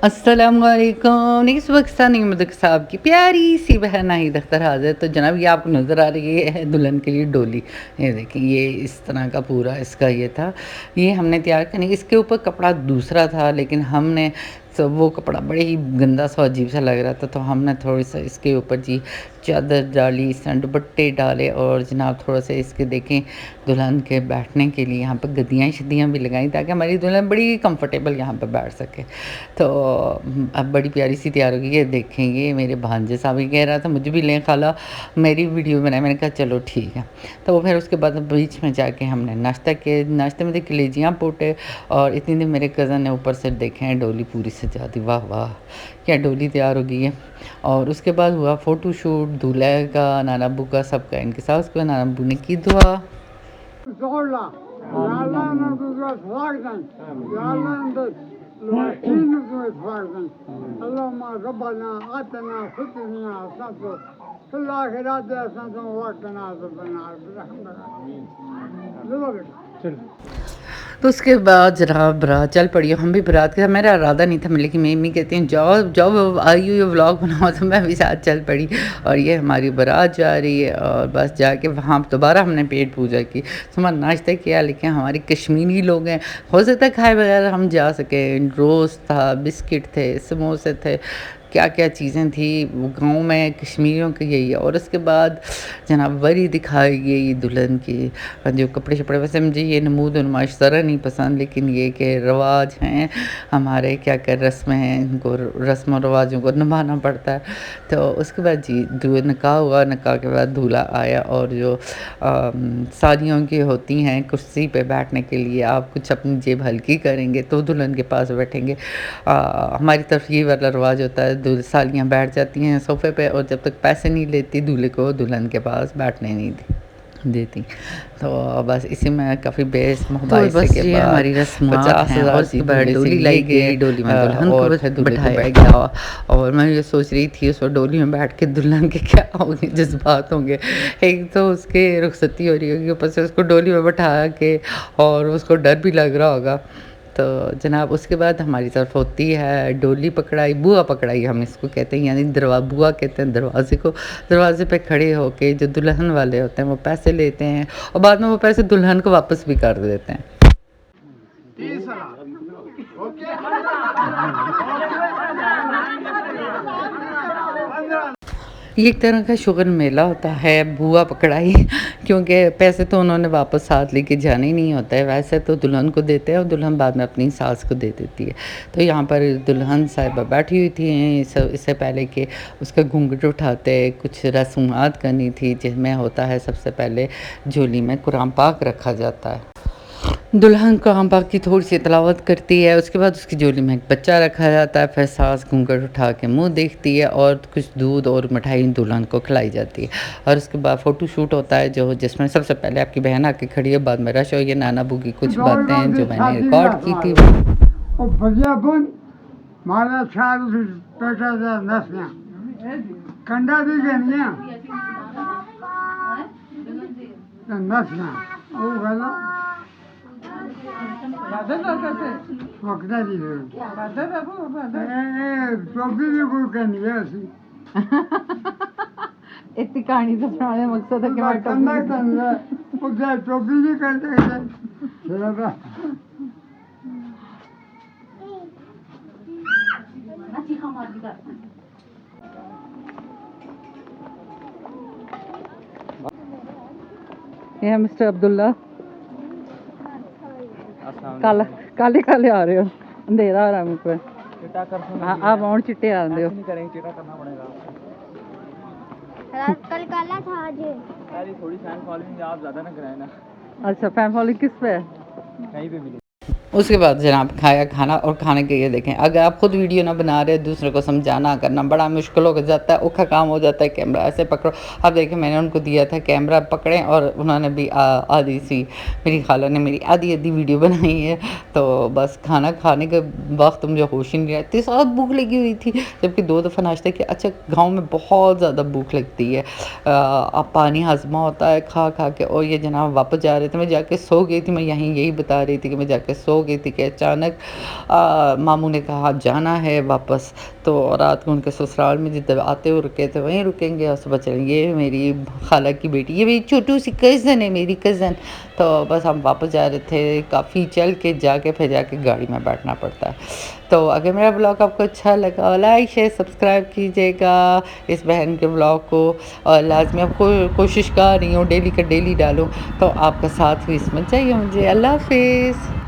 अस्सलामुअलैकुम। इस वक्त सानी मदक साहब की प्यारी सी बहन नाहिद अख्तर हाजिर। तो जनाब ये आपको नज़र आ रही है दुल्हन के लिए डोली। ये देखिए, ये इस तरह का पूरा इसका ये था। ये हमने तैयार करने, इसके ऊपर कपड़ा दूसरा था, लेकिन हमने सब वो कपड़ा बड़े ही गंदा सा अजीब सा लग रहा था, तो हमने थोड़ी सा इसके ऊपर जी चादर डाली, दुपट्टे डाले, और जनाब थोड़ा सा इसके देखें दुल्हन के बैठने के लिए यहाँ पर गद्दियाँ शद्दियाँ भी लगाई, ताकि हमारी दुल्हन बड़ी कंफर्टेबल यहाँ पर बैठ सके। तो अब बड़ी प्यारी सी तैयार होगी। ये देखें, ये मेरे भांजे साहब ही कह रहा था मुझे भी लें खाला, मेरी वीडियो बनाए। मैंने कहा चलो ठीक है। तो वो फिर उसके बाद बीच में जाके हमने नाश्ता किया। नाश्ते में देखिए कलेजियाँ पोटे, और इतनी देर मेरे कज़न ने ऊपर से देखे हैं डोली पूरी सजा दी। वाह वाह, क्या डोली तैयार हो गई है। और उसके बाद हुआ फ़ोटो शूट दूल्हे का, नाना अब्बू का, सबका। इनके साथ उसके बाद नाना अब्बू ने की दुआ। तो उसके बाद जनाब बारात चल पड़ी। हम भी बारात के, मेरा इरादा नहीं था, लेकिन मम्मी कहती हैं जाओ जाओ आई हुई व्लॉग बनाओ, तो मैं भी साथ चल पड़ी। और ये हमारी बारात जा रही है, और बस जाके वहाँ दोबारा हमने पेट पूजा की, सुबह नाश्ता किया। लेकिन हमारे कश्मीरी लोग हैं, हो सकता है खाए बगैर हम जा सके। रोस्ट था, बिस्किट थे, समोसे थे, क्या क्या चीज़ें थी। वो गांव में कश्मीरियों की यही है। और उसके बाद जनाब वरी दिखाई गई दुल्हन की, जो कपड़े शपड़े। वैसे मुझे ये नमूद और नुमाइश ज़रा नहीं पसंद, लेकिन ये कि रवाज हैं हमारे, क्या क्या रस्में हैं, इनको रस्म और रवाजों को निभाना पड़ता है। तो उसके बाद जी निकाह हुआ। निकाह के बाद दूल्हा आया, और जो शादियों की होती हैं कुर्सी पे बैठने के लिए, आप कुछ अपनी जेब हल्की करेंगे तो दुल्हन के पास बैठेंगे। हमारी तरफ ये वाला रवाज होता है, सालियाँ बैठ जाती हैं सोफ़े पे, और जब तक पैसे नहीं लेती दूल्हे को दुल्हन के पास बैठने नहीं देती। तो बस इसी में काफ़ी बेहस मुबाइसे के बाद हमारी रस्मात 50,000 की डोली लाई गई। डोली में दुल्हन को बैठाया गया, और मैं ये सोच रही थी उस डोली में बैठ के दुल्हन के क्या होंगे जज्बात होंगे। एक तो उसके रुखसती हो रही होगी, ऊपर से उसको डोली में बैठा के, और उसको डर भी लग रहा होगा। तो जनाब उसके बाद हमारी तरफ होती है डोली पकड़ाई, बुआ पकड़ाई हम इसको कहते हैं, यानी बुआ कहते हैं दरवाजे पे खड़े होके जो दुल्हन वाले होते हैं वो पैसे लेते हैं, और बाद में वो पैसे दुल्हन को वापस भी कर देते हैं। ये एक तरह का शुगर मेला होता है, बुआ पकड़ाई, क्योंकि पैसे तो उन्होंने वापस साथ लेके जाने ही नहीं होता है। वैसे तो दुल्हन को देते हैं, और दुल्हन बाद में अपनी सास को दे देती है। तो यहाँ पर दुल्हन साहिबा बैठी हुई थी, इससे पहले कि उसका घूंघट उठाते कुछ रस्मात करनी थी, जिसमें होता है सबसे पहले झोली में कुरान पाक रखा जाता है। दुल्हन कुरान पाक की थोड़ी सी तिलावत करती है, उसके बाद उसकी झोली में एक बच्चा रखा जाता है। फिर सास घूंघट उठा के मुंह देखती है, और कुछ दूध और मिठाई दुल्हन को खिलाई जाती है। और उसके बाद फ़ोटो शूट होता है, जिसमें सबसे पहले आपकी बहन आके खड़ी है, बाद में रश हो। ये नाना बू की कुछ बातें जो मैंने रिकॉर्ड की थी। इतनी कहानी तो सुनाने मकसद है कि मैं टोपी नहीं करते। ये मिस्टर अब्दुल्ला, काले काले आ रहे हो, अंधेरा आ रहा है मुझ पे। आप और चिट्टे आ रहे हो। कल काला था आज। थोड़ी फैन फॉलोइंग आप ज्यादा ना कराए ना। अच्छा, फैन फॉलोइंग किस पे है? कहीं पे मिली। उसके बाद जनाब खाया खाना, और खाने के ये देखें, अगर आप खुद वीडियो ना बना रहे, दूसरे को समझाना करना बड़ा मुश्किल हो जाता है, औखा काम हो जाता है। कैमरा ऐसे पकड़ो। अब देखें, मैंने उनको दिया था कैमरा पकड़ें, और उन्होंने भी आधी सी, मेरी खाला ने मेरी आधी वीडियो बनाई है। तो बस खाना खाने के वक्त मुझे होश ही नहीं रहती, साथ भूख लगी हुई थी, जबकि 2 दफ़ा नाश्ता किया। अच्छा, गाँव में बहुत ज़्यादा भूख लगती है, अब पानी हजमा होता है खा खा के। और ये जनाब वापस जा रहे थे, मैं जाके सो गई थी। मैं यहीं यही बता रही थी कि मैं जाके सो हो गई थी कि अचानक मामू ने कहा जाना है वापस, तो रात को उनके ससुराल में जिधर आते हुए रुके थे वहीं रुकेंगे और सुबह चलेंगे। ये मेरी खाला की बेटी, ये मेरी छोटू सी कज़न है, मेरी कज़न। तो बस हम वापस जा रहे थे, काफ़ी चल के जाके फिर जाके गाड़ी में बैठना पड़ता है। तो अगर मेरा ब्लॉग आपको अच्छा लगा, लाइक शेयर सब्सक्राइब कीजिएगा इस बहन के ब्लॉग को, और लाज़मी आपको कोशिश कर रही हूँ डेली का डेली डालूँ, तो आपका साथ भी इसमें चाहिए मुझे। अल्लाह हाफ़िज़।